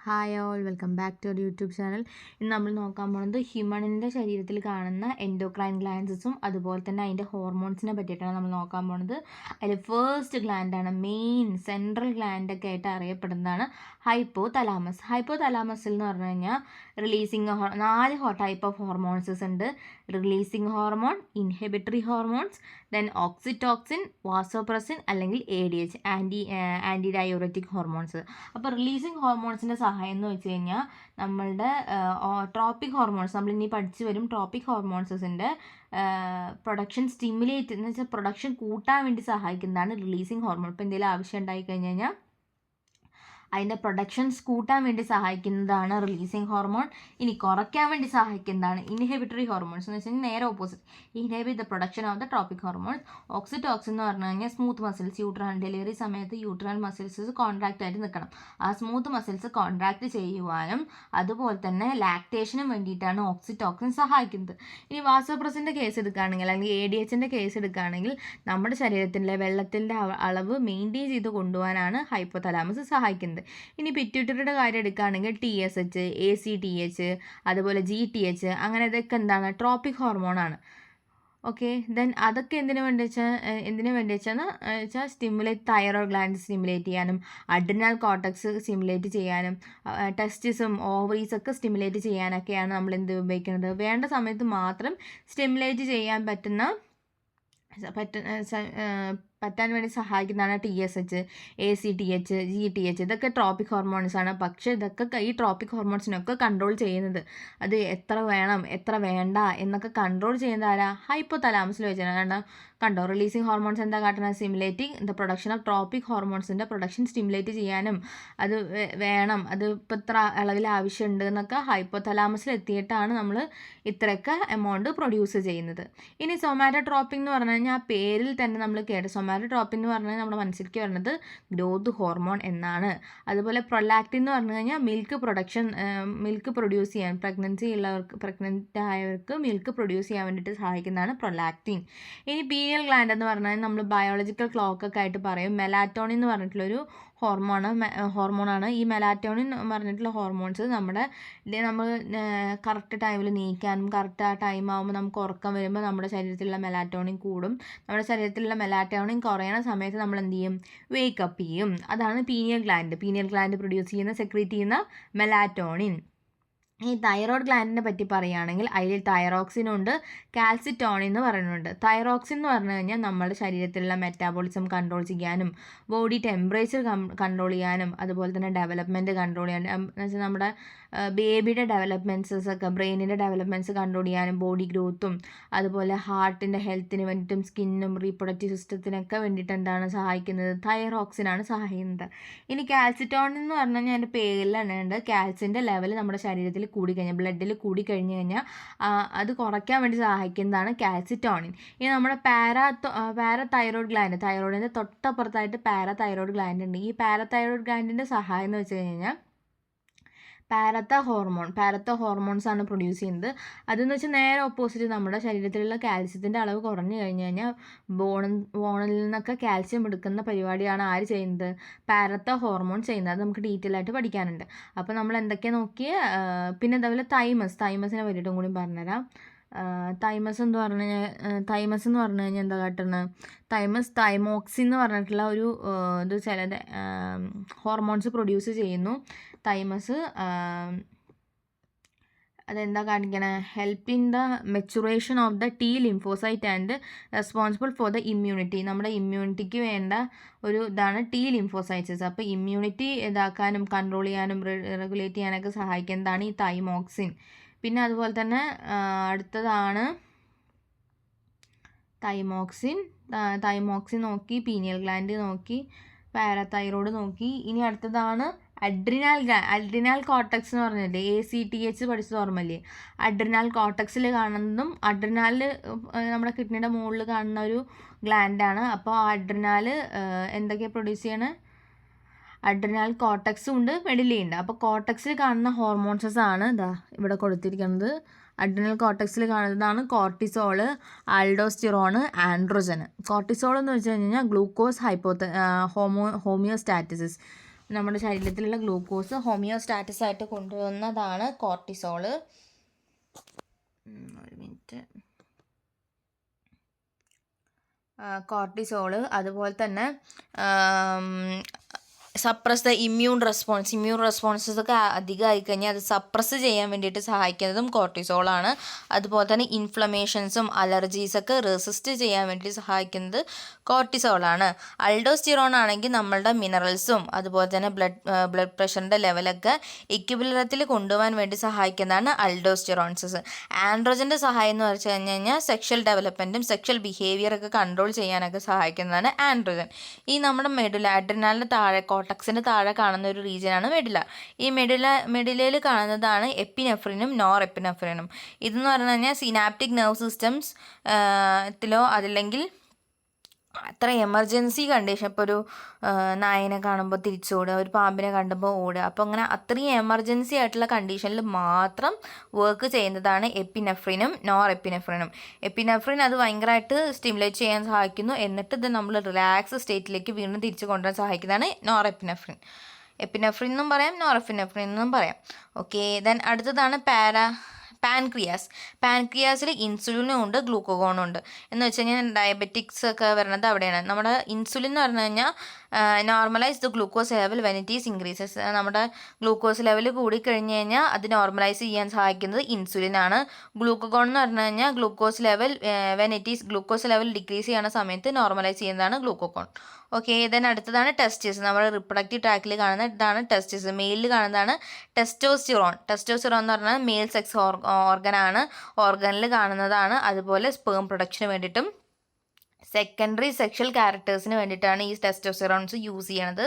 Hi all, welcome back to our YouTube channel. ഇന്ന് നമ്മൾ നോക്കാൻ പോകുന്നത് ഹ്യൂമണിൻ്റെ ശരീരത്തിൽ കാണുന്ന എൻഡോക്രൈൻ ഗ്ലാൻഡ്സും അതുപോലെ തന്നെ അതിൻ്റെ ഹോർമോൺസിനെ പറ്റിയിട്ടാണ് നമ്മൾ നോക്കാൻ പോകുന്നത്. അതിൽ ഫസ്റ്റ് ഗ്ലാൻഡാണ്, മെയിൻ സെൻട്രൽ ഗ്ലാൻഡൊക്കെ ആയിട്ട് അറിയപ്പെടുന്നതാണ് ഹൈപ്പോ തലാമസ്. ഹൈപ്പോ തലാമസിൽ എന്ന് പറഞ്ഞു കഴിഞ്ഞാൽ റിലീസിങ് 4 ടൈപ്പ് ഓഫ് ഹോർമോൺസസ് ഉണ്ട്. Releasing hormone, inhibitory hormones, then oxytocin, vasopressin അല്ലെങ്കിൽ ADH, ആൻറ്റി ഡയോററ്റിക് ഹോർമോൺസ്. അപ്പോൾ റിലീസിങ് ഹോർമോൺസിൻ്റെ സഹായം എന്ന് വെച്ച് കഴിഞ്ഞാൽ നമ്മളുടെ ട്രോപ്പിക് ഹോർമോൺസ്, നമ്മൾ ഇനി പഠിച്ചു വരും, ട്രോപ്പിക് ഹോർമോൺസിൻ്റെ പ്രൊഡക്ഷൻ സ്റ്റിമുലേറ്റ് എന്ന് വെച്ചാൽ പ്രൊഡക്ഷൻ കൂട്ടാൻ വേണ്ടി സഹായിക്കുന്നതാണ് റിലീസിങ് ഹോർമോൺ. ഇപ്പോൾ എന്തെങ്കിലും ആവശ്യം ഉണ്ടായി കഴിഞ്ഞ് കഴിഞ്ഞാൽ അതിൻ്റെ പ്രൊഡക്ഷൻസ് കൂട്ടാൻ വേണ്ടി സഹായിക്കുന്നതാണ് റിലീസിങ് ഹോർമോൺ. ഇനി കുറയ്ക്കാൻ വേണ്ടി സഹായിക്കുന്നതാണ് ഇൻഹിബിറ്ററി ഹോർമോൺസ് എന്ന് വെച്ച് കഴിഞ്ഞാൽ നേരെ opposite, inhibit the production of the tropic hormones. Oxytocin എന്ന് പറഞ്ഞു കഴിഞ്ഞാൽ സ്മൂത്ത് മസിൽസ്, യൂട്രൽ ഡെലിവറി സമയത്ത് യൂട്രൽ മസിൽസ് കോൺട്രാക്റ്റ് ആയിട്ട് നിൽക്കണം. ആ സ്മൂത്ത് മസിൽസ് കോൺട്രാക്റ്റ് ചെയ്യുവാനും അതുപോലെ തന്നെ ലാക്ടേഷനും വേണ്ടിയിട്ടാണ് ഓക്സിറ്റോക്സിൻ സഹായിക്കുന്നത്. ഇനി വാസോപ്രസിൻ്റെ കേസ് എടുക്കുകയാണെങ്കിൽ അല്ലെങ്കിൽ ADHൻ്റെ കേസ് എടുക്കുകയാണെങ്കിൽ നമ്മുടെ ശരീരത്തിലെ വെള്ളത്തിൻ്റെ അളവ് മെയിൻറ്റെയിൻ ചെയ്ത് കൊണ്ടുപോകാനാണ് ഹൈപ്പോതലാമസ് സഹായിക്കുന്നത്. ഇനി പിറ്റ്യൂട്ടറിയുടെ കാര്യം എടുക്കുകയാണെങ്കിൽ TSH, ACTH, അതുപോലെ GTH, അങ്ങനെ ഇതൊക്കെ എന്താണ്, ട്രോപ്പിക് ഹോർമോണാണ്. ഓക്കെ, ദെൻ അതൊക്കെ എന്തിനു വെച്ചാൽ സ്റ്റിമുലേറ്റ് തൈറോയ്ഡ് ഗ്ലാൻഡ് സ്റ്റിമുലേറ്റ് ചെയ്യാനും അഡ്രിനൽ കോർട്ടക്സ് സ്റ്റിമുലേറ്റ് ചെയ്യാനും ടെസ്റ്റിസും ഓവറീസൊക്കെ സ്റ്റിമുലേറ്റ് ചെയ്യാനൊക്കെയാണ് നമ്മൾ എന്ത് ഉപയോഗിക്കുന്നത്. വേണ്ട സമയത്ത് മാത്രം സ്റ്റിമുലേറ്റ് ചെയ്യാൻ പറ്റാൻ വേണ്ടി സഹായിക്കുന്നതാണ് TSH, ACTH, GTH. ഇതൊക്കെ ട്രോപ്പിക് ഹോർമോൺസ് ആണ്. പക്ഷേ ഇതൊക്കെ ഈ ട്രോപ്പിക് ഹോർമോൺസിനൊക്കെ കൺട്രോൾ ചെയ്യുന്നത്, അത് എത്ര വേണം എത്ര വേണ്ട എന്നൊക്കെ കൺട്രോൾ ചെയ്യുന്നത് ആരാ? ഹൈപ്പോ തലാമസിൽ വെച്ചാണ്. കണ്ടോ, റിലീസിങ് ഹോർമോൺസ് എന്താ കാട്ടുന്നത്? Stimulating the production of tropic ഹോർമോൺസിൻ്റെ പ്രൊഡക്ഷൻ സ്റ്റിമുലേറ്റ് ചെയ്യാനും അത് വേണം, അത് ഇപ്പോൾ ഇത്ര അളവിൽ ആവശ്യമുണ്ട് എന്നൊക്കെ ഹൈപ്പോ തലാമസിൽ എത്തിയിട്ടാണ് നമ്മൾ ഇത്രയൊക്കെ എമൗണ്ട് പ്രൊഡ്യൂസ് ചെയ്യുന്നത്. ഇനി സൊമാറ്റോട്രോപ്പിക് എന്ന് പറഞ്ഞു കഴിഞ്ഞാൽ ആ പേരിൽ തന്നെ നമ്മൾ കേട്ട്, സൊമാറ്റോട്രോപ്പിൻ എന്ന് പറഞ്ഞാൽ നമ്മുടെ മനസ്സിലേക്ക് വരുന്നത് ഗ്രോത്ത് ഹോർമോൺ എന്നാണ്. അതുപോലെ പ്രൊലാക്റ്റിൻ എന്ന് പറഞ്ഞു കഴിഞ്ഞാൽ മിൽക്ക് പ്രൊഡ്യൂസ് ചെയ്യാൻ, പ്രഗ്നൻ്റ് ആയവർക്ക് മിൽക്ക് പ്രൊഡ്യൂസ് ചെയ്യാൻ വേണ്ടിയിട്ട് സഹായിക്കുന്നതാണ് പ്രൊലാക്റ്റിൻ. ഇനി പീനിയൽ ഗ്ലാൻഡ് എന്ന് പറഞ്ഞാൽ നമ്മൾ ബയോളജിക്കൽ ക്ലോക്കൊക്കെ ആയിട്ട് പറയും, മെലാറ്റോണിൻ എന്ന് പറഞ്ഞിട്ടുള്ളൊരു ഹോർമോണാണ്. ഈ മെലാറ്റോണിൻ പറഞ്ഞിട്ടുള്ള ഹോർമോൺസ് നമ്മൾ കറക്റ്റ് ടൈമിൽ നീക്കാനും കറക്റ്റ് ആ ടൈം ആകുമ്പോൾ നമുക്ക് ഉറക്കം വരുമ്പോൾ നമ്മുടെ ശരീരത്തിലുള്ള മെലാറ്റോണിൻ കൂടും. നമ്മുടെ ശരീരത്തിലുള്ള മെലാറ്റോണിൻ കുറയണ സമയത്ത് നമ്മൾ എന്ത് ചെയ്യും? വേക്കപ്പ് ചെയ്യും. അതാണ് പീനിയൽ ഗ്ലാൻഡ് പ്രൊഡ്യൂസ് ചെയ്യുന്ന, സെക്രീറ്റ് ചെയ്യുന്ന മെലാറ്റോണിൻ. ഈ തൈറോയ്ഡ് ഗ്ലാൻഡിനെ പറ്റി പറയുകയാണെങ്കിൽ അതിൽ തൈറോക്സിനുണ്ട്, കാൽസിറ്റോണിൻ എന്ന് പറയുന്നുണ്ട്. തൈറോക്സിൻ എന്ന് പറഞ്ഞു കഴിഞ്ഞാൽ നമ്മുടെ ശരീരത്തിലുള്ള മെറ്റാബോളിസം കൺട്രോൾ ചെയ്യാനും ബോഡി ടെമ്പറേച്ചർ കൺട്രോൾ ചെയ്യാനും അതുപോലെ തന്നെ ഡെവലപ്മെൻറ്റ് കൺട്രോൾ ചെയ്യാനും, എന്ന് വെച്ചാൽ നമ്മുടെ ബേബിയുടെ ഡെവലപ്മെൻറ്റ്സൊക്കെ, ബ്രെയിനിൻ്റെ ഡെവലപ്മെൻറ്റ്സ് കൺട്രോൾ ചെയ്യാനും ബോഡി ഗ്രോത്തും അതുപോലെ ഹാർട്ടിൻ്റെ ഹെൽത്തിന് വേണ്ടിയിട്ടും സ്കിന്നും റീപ്രൊഡക്റ്റീവ് സിസ്റ്റത്തിനൊക്കെ വേണ്ടിയിട്ട് എന്താണ് സഹായിക്കുന്നത്? തൈറോക്സിനാണ് സഹായിക്കുന്നത്. ഇനി കാൽസിറ്റോണിൻ എന്ന് പറഞ്ഞു കഴിഞ്ഞാൽ എൻ്റെ പേരിൽ തന്നെ ഉണ്ട്, കാൽസ്യൻ്റെ ലെവൽ നമ്മുടെ ശരീരത്തിൽ കൂടിക്കഴിഞ്ഞാൽ, ബ്ലഡിൽ കൂടിക്കഴിഞ്ഞ് കഴിഞ്ഞാൽ അത് കുറയ്ക്കാൻ വേണ്ടി സഹായിക്കുന്നതാണ് കാൽസിറ്റോണിൻ. ഇനി നമ്മുടെ പാരതൈറോയ്ഡ് ഗ്ലാൻഡ്, തൈറോയിഡിൻ്റെ തൊട്ടപ്പുറത്തായിട്ട് പാരതൈറോയ്ഡ് ഗ്ലാൻഡ് ഉണ്ട്. ഈ പാരതൈറോയ്ഡ് ഗ്ലാൻഡിൻ്റെ സഹായം എന്ന് വെച്ച് കഴിഞ്ഞാൽ പാരത്ത ഹോർമോൺസ് ആണ് പ്രൊഡ്യൂസ് ചെയ്യുന്നത്. അതെന്ന് വെച്ചാൽ നേരെ ഓപ്പോസിറ്റ്, നമ്മുടെ ശരീരത്തിലുള്ള കാൽസ്യത്തിൻ്റെ അളവ് കുറഞ്ഞു കഴിഞ്ഞ് കഴിഞ്ഞാൽ ബോണിൽ നിന്നൊക്കെ കാൽസ്യം എടുക്കുന്ന പരിപാടിയാണ് ആര് ചെയ്യുന്നത്? പാരത്ത ഹോർമോൺ ചെയ്യുന്നത്. അത് നമുക്ക് ഡീറ്റെയിൽ ആയിട്ട് പഠിക്കാനുണ്ട്. അപ്പോൾ നമ്മൾ എന്തൊക്കെയാണ് നോക്കിയേ. പിന്നെ അതേപോലെ തൈമസിനെ പറ്റിയിട്ടും കൂടി പറഞ്ഞുതരാം. തൈമസ് എന്ന് പറഞ്ഞു കഴിഞ്ഞാൽ എന്താ കാട്ടുന്നത്? തൈമോക്സിൻ എന്ന് പറഞ്ഞിട്ടുള്ള ഒരു ഇത് ചില ഹോർമോൺസ് പ്രൊഡ്യൂസ് ചെയ്യുന്നു. തൈമസ് അതെന്താ കാണിക്കണേ? Help in the maturation of the T lymphocyte and responsible for the immunity. നമ്മുടെ ഇമ്മ്യൂണിറ്റിക്ക് വേണ്ട ഒരു ഇതാണ് T ലിംഫോസൈറ്റ്സ്. അപ്പോൾ ഇമ്മ്യൂണിറ്റി ഇതാക്കാനും കൺട്രോൾ ചെയ്യാനും റെഗുലേറ്റ് ചെയ്യാനൊക്കെ സഹായിക്കുന്നതാണ് ഈ തൈമോക്സിൻ. പിന്നെ അതുപോലെ തന്നെ അടുത്തതാണ് തൈമോക്സിൻ നോക്കി, പീനിയൽ ഗ്ലാൻഡ് നോക്കി, പാരതൈറോയ്ഡ് നോക്കി. ഇനി അടുത്തതാണ് അഡ്രിനാൽ കോർട്ടക്സ് എന്ന് പറഞ്ഞില്ലേ, ACTH പഠിച്ചത് ഓർമ്മയില്ലേ? അഡ്രിനാൽ കോർട്ടക്സിൽ കാണുന്നതും അഡ്രിനാലിൽ നമ്മുടെ കിഡ്നിയുടെ മുകളിൽ കാണുന്ന ഒരു ഗ്ലാൻഡാണ്. അപ്പോൾ അഡ്രിനാൽ എന്തൊക്കെയാണ് പ്രൊഡ്യൂസ് ചെയ്യണത്? അഡ്രിനാൽ കോർട്ടക്സും ഉണ്ട്, മെഡിലയും ഉണ്ട്. അപ്പോൾ കോർട്ടക്സിൽ കാണുന്ന ഹോർമോൺസസ് ആണ് ഇവിടെ കൊടുത്തിരിക്കുന്നത്. അഡ്രിനൽ കോർട്ടക്സിൽ കാണുന്നതാണ് കോർട്ടിസോള്, ആൽഡോസ്റ്റിറോണ്, ആൻഡ്രോജന്. കോർട്ടിസോൾ എന്ന് വെച്ച് കഴിഞ്ഞാൽ ഗ്ലൂക്കോസ് ഹോമിയോസ്റ്റാറ്റിസിസ്, നമ്മുടെ ശരീരത്തിലുള്ള ഗ്ലൂക്കോസ് ഹോമിയോസ്റ്റാറ്റസ് ആയിട്ട് കൊണ്ടുവന്നതാണ് കോർട്ടിസോള്. ഒരു മിനിറ്റ്. കോർട്ടിസോള് അതുപോലെ തന്നെ സപ്രസ് ദ ഇമ്മ്യൂൺ റെസ്പോൺസസ് ഒക്കെ അധികമായി കഴിഞ്ഞാൽ അത് സപ്രസ് ചെയ്യാൻ വേണ്ടിയിട്ട് സഹായിക്കുന്നതും കോർട്ടിസോളാണ്. അതുപോലെ തന്നെ ഇൻഫ്ലമേഷൻസും അലർജീസൊക്കെ റെസിസ്റ്റ് ചെയ്യാൻ വേണ്ടി സഹായിക്കുന്നത് കോർട്ടിസോളാണ്. അൾഡോസ്റ്റിറോൺ ആണെങ്കിൽ നമ്മളുടെ മിനറൽസും അതുപോലെ തന്നെ ബ്ലഡ് പ്രഷറിൻ്റെ ലെവലൊക്കെ ഇക്വിലിബ്രിയത്തിൽ കൊണ്ടുപോകാൻ വേണ്ടി സഹായിക്കുന്നതാണ് അൾഡോസ്റ്റിറോൺസസ്. ആൻഡ്രോജൻ്റെ സഹായം എന്ന് വെച്ച് കഴിഞ്ഞാൽ സെക്ഷൽ ഡെവലപ്മെൻറ്റും സെക്ഷൽ ബിഹേവിയറൊക്കെ കൺട്രോൾ ചെയ്യാനൊക്കെ സഹായിക്കുന്നതാണ് ആൻഡ്രോജൻ. ഈ നമ്മുടെ മെഡുല അഡ്രിനാലിൻ്റെ താഴെ കോർട്ടക്സിൻ്റെ താഴെ കാണുന്ന ഒരു റീജിയനാണ് മെഡുല. ഈ മെഡുലയിൽ കാണുന്നതാണ് എപ്പിനെഫ്രിനും നോർ എപ്പിനെഫ്രിനും. ഇതെന്ന് പറഞ്ഞു കഴിഞ്ഞാൽ സിനാപ്റ്റിക് നെർവ് സിസ്റ്റംസ് ത്തിലോ അതല്ലെങ്കിൽ അത്ര എമർജൻസി കണ്ടീഷൻ, ഇപ്പോൾ ഒരു നായനെ കാണുമ്പോൾ തിരിച്ചോടുക, ഒരു പാമ്പിനെ കണ്ടുമ്പോൾ ഓടുക, അപ്പോൾ അങ്ങനെ അത്രയും എമർജൻസി ആയിട്ടുള്ള കണ്ടീഷനിൽ മാത്രം വർക്ക് ചെയ്യുന്നതാണ് എപ്പിനെഫ്രിനും നോർ എപ്പിനെഫ്രിനും. എപ്പിനെഫ്രിൻ അത് ഭയങ്കരമായിട്ട് സ്റ്റിമുലേറ്റ് ചെയ്യാൻ സഹായിക്കുന്നു, എന്നിട്ട് ഇത് നമ്മൾ റിലാക്സ് സ്റ്റേറ്റിലേക്ക് വീണ്ടും തിരിച്ചു കൊണ്ടുവരാൻ സഹായിക്കുന്നതാണ് നോർ എപ്പിനെഫ്രിൻ. എപ്പിനെഫ്രിൻ എന്നും പറയാം, നോർ എപ്പിനെഫ്രിൻ എന്നും പറയാം. ഓക്കെ, ദെൻ അടുത്തതാണ് പാൻക്രിയാസിൽ ഇൻസുലിനും ഉണ്ട് ഗ്ലൂക്കോഗോണും ഉണ്ട്. എന്ന് വെച്ച് കഴിഞ്ഞാൽ ഡയബറ്റിക്സ് ഒക്കെ വരുന്നത് അവിടെയാണ്. നമ്മുടെ ഇൻസുലിൻ എന്ന് പറഞ്ഞു കഴിഞ്ഞാൽ normalise the glucose level when it is increases. നമ്മുടെ ഗ്ലൂക്കോസ് ലെവൽ കൂടിക്കഴിഞ്ഞ് കഴിഞ്ഞാൽ അത് നോർമലൈസ് ചെയ്യാൻ സഹായിക്കുന്നത് ഇൻസുലിനാണ്. ഗ്ലൂക്കോഗോൺ എന്ന് പറഞ്ഞു കഴിഞ്ഞാൽ ഗ്ലൂക്കോസ് ലെവൽ ഡിക്രീസ് ചെയ്യുന്ന സമയത്ത് നോർമലൈസ് ചെയ്യുന്നതാണ് ഗ്ലൂക്കോഗോൺ. ഓക്കെ, ദെൻ അടുത്തതാണ് ടെസ്റ്റിസ്. നമ്മുടെ റിപ്രൊഡക്റ്റീവ് ട്രാക്കിൽ കാണുന്ന ഇതാണ് ടെസ്റ്റിസ്. മെയിലിൽ കാണുന്നതാണ് ടെസ്റ്റോസ്റ്റിറോൺ എന്ന് പറഞ്ഞാൽ മെയിൽ സെക്സ് ഓർഗനാണ്, ഓർഗനിൽ കാണുന്നതാണ്. അതുപോലെ സ്പേം പ്രൊഡക്ഷന് വേണ്ടിയിട്ടും സെക്കൻഡറി സെക്ഷൽ ക്യാരക്ടേഴ്സിന് വേണ്ടിയിട്ടാണ് ഈ ടെസ്റ്റോസ്റ്റിറോൺസ് യൂസ് ചെയ്യണത്,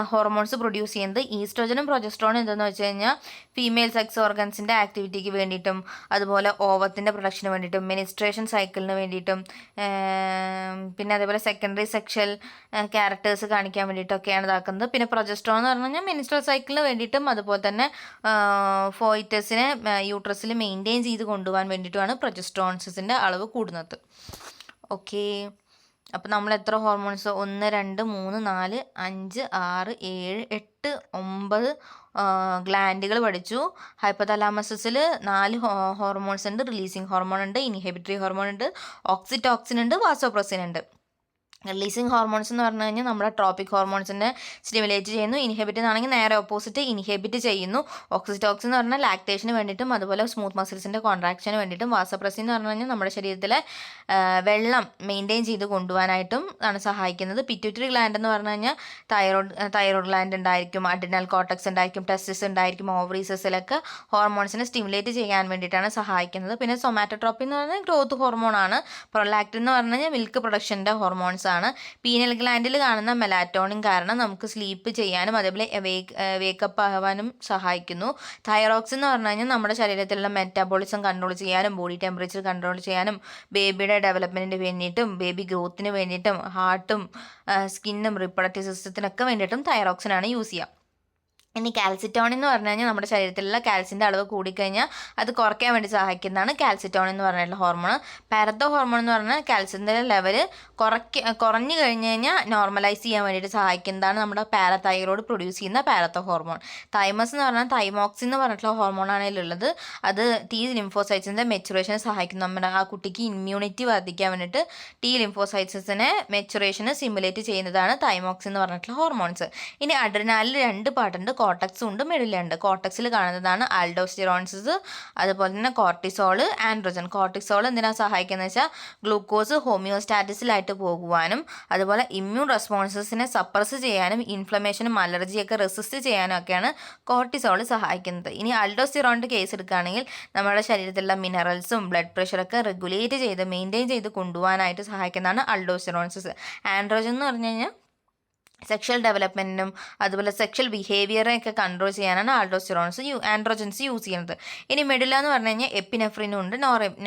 ഹോർമോൺസ് പ്രൊഡ്യൂസ് ചെയ്യുന്നത്. ഈസ്ട്രോജനും പ്രൊജസ്ട്രോണും എന്തെന്ന് വെച്ച് കഴിഞ്ഞാൽ ഫീമെയിൽ സെക്സ് ഓർഗൻസിൻ്റെ ആക്ടിവിറ്റിക്ക് വേണ്ടിയിട്ടും അതുപോലെ ഓവത്തിൻ്റെ പ്രൊഡക്ഷന് വേണ്ടിയിട്ടും മെനിസ്ട്രേഷൻ സൈക്കിളിന് വേണ്ടിയിട്ടും പിന്നെ അതേപോലെ സെക്കൻഡറി സെക്ഷൽ ക്യാരക്ടേഴ്സ് കാണിക്കാൻ വേണ്ടിയിട്ടൊക്കെയാണ് ഇതാക്കുന്നത്. പിന്നെ പ്രൊജസ്ട്രോൺ എന്ന് പറഞ്ഞു കഴിഞ്ഞാൽ മെനിസ്ട്രൽ സൈക്കിളിന് വേണ്ടിയിട്ടും അതുപോലെ തന്നെ ഫോയിറ്റസിനെ യൂട്രസിൽ മെയിൻറ്റെയിൻ ചെയ്ത് കൊണ്ടുപോകാൻ വേണ്ടിയിട്ടുമാണ് പ്രൊജസ്ട്രോൺസിൻ്റെ അളവ് കൂടുന്നത്. ഓക്കെ, അപ്പോൾ നമ്മൾ എത്ര ഹോർമോൺസ് 1 2 3 4 5 6 7 8 9 ഗ്ലാൻഡുകൾ പഠിച്ചു. ഹൈപ്പോതലാമസിൽ 4 ഹോർമോൺസ് ഉണ്ട്. റിലീസിങ് ഹോർമോൺ ഉണ്ട്, ഇൻഹിബിറ്ററി ഹോർമോൺ ഉണ്ട്, ഓക്സിറ്റോക്സിൻ ഉണ്ട്, വാസോപ്രസിൻ ഉണ്ട്. റിലീസിങ് ഹോർമോൺസ് എന്ന് പറഞ്ഞു കഴിഞ്ഞാൽ നമ്മുടെ ട്രോപ്പിക് ഹോർമോൺസിനെ സ്റ്റിമുലേറ്റ് ചെയ്യുന്നു. ഇൻഹിബിറ്റ് ആണെങ്കിൽ നേരെ ഓപ്പോസിറ്റ് ഇൻഹിബിറ്റ് ചെയ്യുന്നു. ഓക്സിറ്റോക്സിൻ എന്ന് പറഞ്ഞാൽ ലാക്ടേഷന് വേണ്ടിയിട്ടും അതുപോലെ സ്മൂത്ത് മസിൽസിൻ്റെ കോൺട്രാക്ഷന് വേണ്ടിയിട്ടും. വാസോപ്രസിൻ എന്ന് പറഞ്ഞു കഴിഞ്ഞാൽ നമ്മുടെ ശരീരത്തിലെ വെള്ളം മെയിൻറ്റെയിൻ ചെയ്ത് കൊണ്ടുപോകാനായിട്ടും ആണ് സഹായിക്കുന്നത്. പിറ്റ്യൂട്ടറി ഗ്ലാൻഡ് എന്ന് പറഞ്ഞു കഴിഞ്ഞാൽ തൈറോയ്ഡ് ഗ്ലാൻഡ് ഉണ്ടായിരിക്കും, അഡ്രിനൽ കോർട്ടക്സ് ഉണ്ടായിരിക്കും, ടെസ്റ്റിസ് ഉണ്ടായിരിക്കും, ഓവറീസസിലൊക്കെ ഹോർമോൺസിനെ സ്റ്റിമുലേറ്റ് ചെയ്യാൻ വേണ്ടിയിട്ടാണ് സഹായിക്കുന്നത്. പിന്നെ സൊമാറ്റോട്രോപ്പിൻ എന്ന് പറഞ്ഞാൽ ഗ്രോത്ത് ഹോർമോണാണ്. പ്രൊലാക്റ്റിൻ എന്ന് പറഞ്ഞു കഴിഞ്ഞാൽ മിൽക്ക് പ്രൊഡക്ഷൻ്റെ ഹോർമോൺസ് ആണ്. പീനൽ ഗ്ലാൻഡിൽ കാണുന്ന മെലാറ്റോണിൻ കാരണം നമുക്ക് സ്ലീപ്പ് ചെയ്യാനും അതേപോലെ വേക്കപ്പ് ആവാനും സഹായിക്കുന്നു. തൈറോക്സിൻ എന്ന് പറഞ്ഞു കഴിഞ്ഞാൽ നമ്മുടെ ശരീരത്തിലുള്ള മെറ്റാബോളിസം കൺട്രോൾ ചെയ്യാനും ബോഡി ടെമ്പറേച്ചർ കൺട്രോൾ ചെയ്യാനും ബേബിയുടെ ഡെവലപ്മെൻറ്റിന് വേണ്ടിയിട്ടും ബേബി ഗ്രോത്തിന് വേണ്ടിയിട്ടും ഹാർട്ടും സ്കിന്നും റിപ്രൊഡക്റ്റീവ് സിസ്റ്റത്തിനൊക്കെ വേണ്ടിയിട്ടും തൈറോക്സിനാണ് യൂസ് ചെയ്യുക. ഇനി കാൽസിറ്റോണിൻ എന്ന് പറഞ്ഞു കഴിഞ്ഞാൽ നമ്മുടെ ശരീരത്തിലുള്ള കാൽസ്യത്തിൻ്റെ അളവ് കൂടിക്കഴിഞ്ഞാൽ അത് കുറയ്ക്കാൻ വേണ്ടി സഹായിക്കുന്നതാണ് കാൽസിറ്റോണിൻ എന്ന് പറഞ്ഞിട്ടുള്ള ഹോർമോൺ. പാരത്തോ ഹോർമോൺ എന്ന് പറഞ്ഞാൽ കാൽസ്യത്തിൻ്റെ ലെവൽ കുറഞ്ഞു കഴിഞ്ഞ് കഴിഞ്ഞാൽ നോർമലൈസ് ചെയ്യാൻ വേണ്ടിയിട്ട് സഹായിക്കുന്നതാണ് നമ്മുടെ പാരതൈറോയ്ഡ് പ്രൊഡ്യൂസ് ചെയ്യുന്ന പാരത്തോ ഹോർമോൺ. തൈമസ് എന്ന് പറഞ്ഞാൽ തൈമോക്സിൻ എന്ന് പറഞ്ഞിട്ടുള്ള ഹോർമോണാണ് ഇതിലുള്ളത്. അത് T ലിംഫോസൈറ്റ്സിൻ്റെ മെച്ചുറേഷനെ സഹായിക്കുന്നു. നമ്മുടെ ആ കുട്ടിക്ക് ഇമ്മ്യൂണിറ്റി വർദ്ധിക്കാൻ വേണ്ടിയിട്ട് T ലിംഫോസൈറ്റ്സിനെ മെച്ചുറേഷന് സിമുലേറ്റ് ചെയ്യുന്നതാണ് തൈമോക്സിൻ എന്ന് പറഞ്ഞിട്ടുള്ള ഹോർമോൺസ്. ഇനി അഡ്രിനാലിൽ 2 പാർട്ടുണ്ട്, കോർട്ടക്സും ഉണ്ട്, മെഡുലുണ്ട്. കോർട്ടക്സിൽ കാണുന്നതാണ് ആൽഡോസ്റ്റിറോൺസസ്, അതുപോലെ തന്നെ കോർട്ടിസോള്, ആൻഡ്രോജൻ. കോർട്ടിസോൾ എന്തിനാണ് സഹായിക്കുന്നത് വെച്ചാൽ ഗ്ലൂക്കോസ് ഹോമിയോസ്റ്റാറ്റസിലായിട്ട് പോകുവാനും അതുപോലെ ഇമ്മ്യൂൺ റെസ്പോൺസസിനെ സപ്രസ് ചെയ്യാനും ഇൻഫ്ലമേഷനും അലർജിയൊക്കെ റെസിസ്റ്റ് ചെയ്യാനും ഒക്കെയാണ് കോർട്ടിസോൾ സഹായിക്കുന്നത്. ഇനി ആൽഡോസ്റ്റിറോണിൻ്റെ കേസ് എടുക്കുകയാണെങ്കിൽ നമ്മുടെ ശരീരത്തിലുള്ള മിനറൽസും ബ്ലഡ് പ്രഷറൊക്കെ റെഗുലേറ്റ് ചെയ്ത് മെയിൻറ്റെയിൻ ചെയ്ത് കൊണ്ടുപോകാനായിട്ട് സഹായിക്കുന്നതാണ് ആൽഡോസ്റ്റിറോൺസസ്. ആൻഡ്രോജൻ എന്ന് പറഞ്ഞു കഴിഞ്ഞാൽ സെക്ഷൽ ഡെവലപ്മെൻറ്റിനും അതുപോലെ സെക്ഷൽ ബിഹേവിയറൊക്കെ കൺട്രോൾ ചെയ്യാനാണ് ആൻഡ്രോജൻസ് യൂസ് ചെയ്യുന്നത്. ഇനി മെഡുല എന്ന് പറഞ്ഞു കഴിഞ്ഞാൽ എപ്പിനെഫ്രിനും ഉണ്ട്,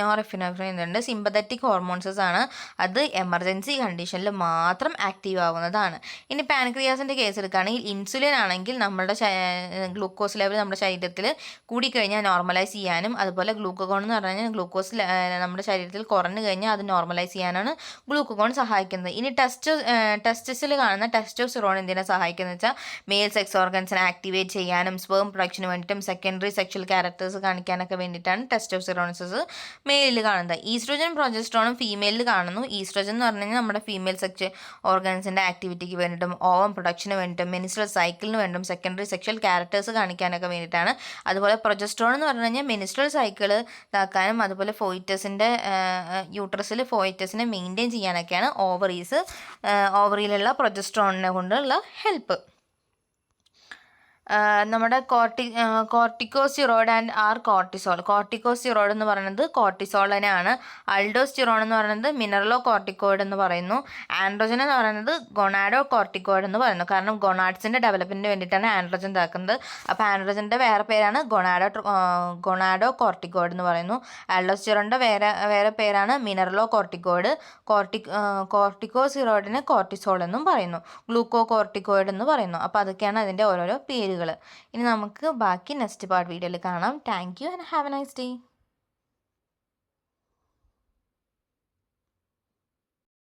നോറെപ്പിനെഫ്രിനും ഉണ്ട്. സിമ്പതറ്റിക് ഹോർമോൺസസ് ആണ്. അത് എമർജൻസി കണ്ടീഷനിൽ മാത്രം ആക്റ്റീവ് ആവുന്നതാണ്. ഇനി പാൻക്രിയാസിൻ്റെ കേസ് എടുക്കുകയാണെങ്കിൽ ഇൻസുലിൻ ആണെങ്കിൽ നമ്മുടെ ഗ്ലൂക്കോസ് ലെവൽ നമ്മുടെ ശരീരത്തിൽ കൂടിക്കഴിഞ്ഞാൽ നോർമലൈസ് ചെയ്യാനും അതുപോലെ ഗ്ലൂക്കോഗോൺ എന്ന് പറഞ്ഞു കഴിഞ്ഞാൽ ഗ്ലൂക്കോസ് നമ്മുടെ ശരീരത്തിൽ കുറഞ്ഞു കഴിഞ്ഞാൽ അത് നോർമലൈസ് ചെയ്യാനാണ് ഗ്ലൂക്കോഗോൺ സഹായിക്കുന്നത്. ഇനി ടെസ്റ്റിസിൽ കാണുന്ന ടെസ്റ്റോസ്റ്റിറോൺ ടെസ്റ്റോസ്റ്റിറോൺ എന്തിനെ സഹായിക്കുന്നത് വെച്ചാൽ മെയിൽ സെക്സ് ഓർഗൻസിനെ ആക്ടിവേറ്റ് ചെയ്യാനും സ്പേം പ്രൊഡക്ഷന് വേണ്ടിയിട്ടും സെക്കൻഡറി സെക്ഷൽ ക്യാരക്ടേഴ്സ് കാണിക്കാനൊക്കെ വേണ്ടിയിട്ടാണ് ടെസ്റ്റോസ്റ്റിറോൺസസ് മെയിലിൽ കാണുന്നത്. ഈസ്ട്രോജൻ പ്രൊജസ്ട്രോണും ഫീമെയിലിൽ കാണുന്നു. ഈസ്ട്രോജൻ എന്ന് പറഞ്ഞു കഴിഞ്ഞാൽ നമ്മുടെ ഫീമെയിൽ സെക്സ് ഓർഗൻസിൻ്റെ ആക്ടിവിറ്റിക്ക് വേണ്ടിയിട്ടും ഓവം പ്രൊഡക്ഷന് വേണ്ടിയിട്ടും മെനിസ്ട്രൽ സൈക്കിളിന് വേണ്ടിയിട്ടും സെക്കൻഡറി സെക്ഷൽ ക്യാരക്ടേഴ്സ് കാണിക്കാനൊക്കെ വേണ്ടിയിട്ടാണ്. അതുപോലെ പ്രൊജസ്ട്രോൺ എന്ന് പറഞ്ഞു കഴിഞ്ഞാൽ മെനിസ്ട്രൽ സൈക്കിൾ ഇതാക്കാനും അതുപോലെ ഫോയിറ്റസിൻ്റെ യൂട്രസിൽ ഫോയിറ്റസിനെ മെയിൻറ്റെയിൻ ചെയ്യാനൊക്കെയാണ് ഓവറിയിലുള്ള പ്രൊജസ്ട്രോണിനെ കൊണ്ടുള്ള ഹെൽപ്പ്. നമ്മുടെ കോർട്ടിക്കോസ്റ്റിറോയിഡ് ആൻഡ് കോർട്ടിസോൾ. കോർട്ടിക്കോസ്റ്റിറോയിഡ് എന്ന് പറയുന്നത് കോർട്ടിസോളിനെയാണ്. അൾഡോസ്റ്റിറോൺ എന്ന് പറയുന്നത് മിനറലോ കോർട്ടിക്കോയിഡ് എന്ന് പറയുന്നു. ആൻഡ്രോജൻ എന്ന് പറയുന്നത് ഗൊണാഡോ കോർട്ടിക്കോയിഡ് എന്ന് പറയുന്നു. കാരണം ഗൊണാഡ്സിൻ്റെ ഡെവലപ്മെൻറ്റിന് വേണ്ടിയിട്ടാണ് ആൻഡ്രോജൻ ഇതാക്കുന്നത്. അപ്പോൾ ആൻഡ്രോജൻ്റെ വേറെ പേരാണ് ഗൊണാഡോ കോർട്ടിക്കോയിഡ് എന്ന് പറയുന്നു. അൾഡോസ്റ്റിറോണിൻ്റെ വേറെ പേരാണ് മിനറലോ കോർട്ടിക്കോയിഡ്. കോർട്ടിക്കോസ്റ്റിറോയിഡിനെ കോർട്ടിസോൾ എന്നും പറയുന്നു. ഗ്ലൂക്കോ കോർട്ടിക്കോയിഡ് എന്ന് പറയുന്നു. അപ്പോൾ അതൊക്കെയാണ് അതിൻ്റെ ഓരോരോ പേരുകൾ. ഇനി നമുക്ക് ബാക്കി നെക്സ്റ്റ് പാർട്ട് വീഡിയോയിൽ കാണാം. Thank you and have A nice day.